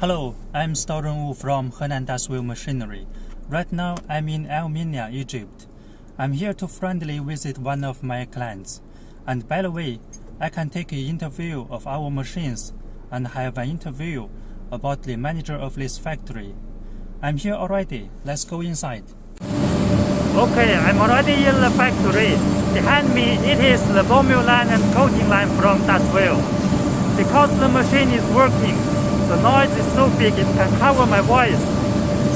Hello, I'm Wu from Henan Daswell Machinery. Right now, I'm in Minya, Egypt. I'm here to friendly visit one of my clients. And by the way, I can take an interview of our machines and have an interview about the manager of this factory. I'm here already. Let's go inside. Okay, I'm already in the factory. Behind me, it is the ball mill line and coating line from Daswell. Because the machine is working, the noise is so big it can cover my voice.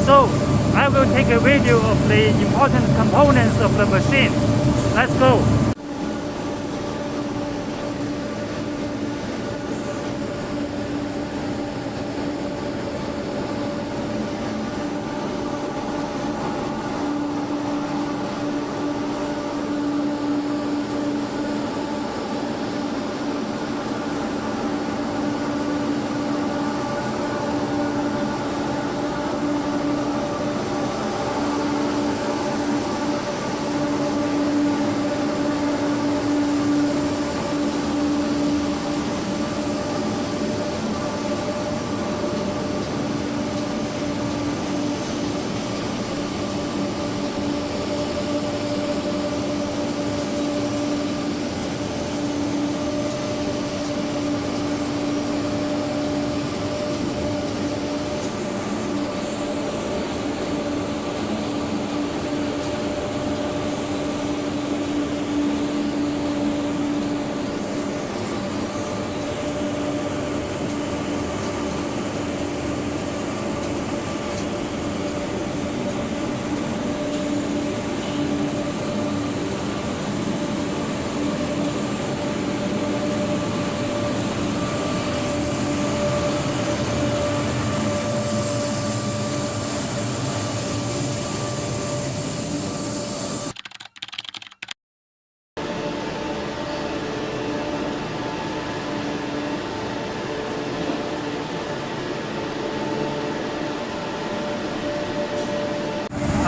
So, I will take a video of the important components of the machine. Let's go.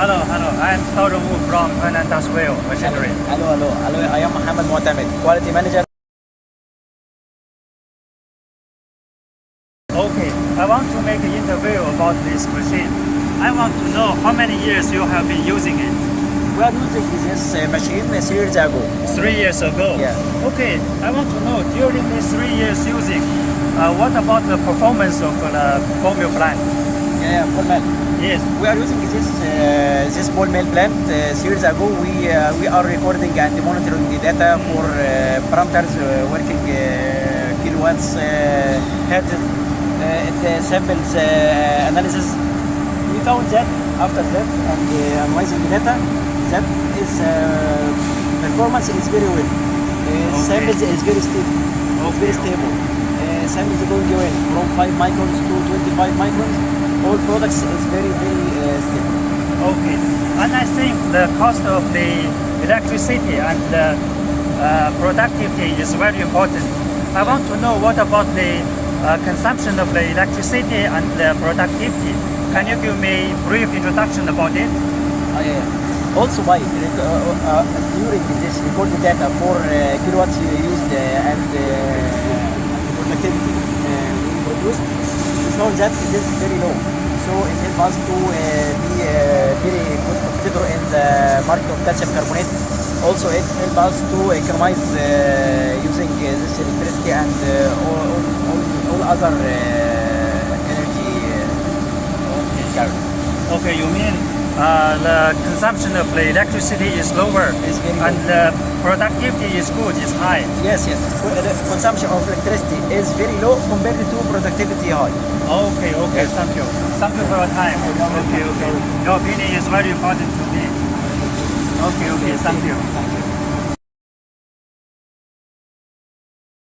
Hello, I am Wu from Daswell Machinery. Hello, I am Mohamed Moatmed, Quality Manager. Okay, I want to make an interview about this machine. I want to know how many years you have been using it. We are using this machine 3 years ago. 3 years ago? Yeah. Okay, I want to know during these 3 years using, what about the performance of the ball mill plant? Yeah, ball mill. Yes. We are using this ball mill plant 3 years ago. We are recording and monitoring the data for parameters, working kilowatts, hertz, it samples analysis. We found that after that and analyzing the data, that is performance is very well. Okay. Samples is very stable. Okay. Very stable. Samples going away from 5 microns to 25 microns. All products is very stable. Okay, and I think the cost of the electricity and the productivity is very important. I want to know what about the consumption of the electricity and the productivity. Can you give me a brief introduction about it? Also by during this recorded data for kilowatts used and productivity produced, we found that it is very low. So it helps us to be very good competitor in the market of calcium carbonate. Also it helps us to economize using this electricity and all other energy carried. Okay, you mean the consumption of the electricity is lower and the productivity is good, is high? Yes. The consumption of electricity is very low compared to productivity high. Okay, yes. Thank you. Thank you for your time. Okay. Your opinion is very important to me. Okay, thank you.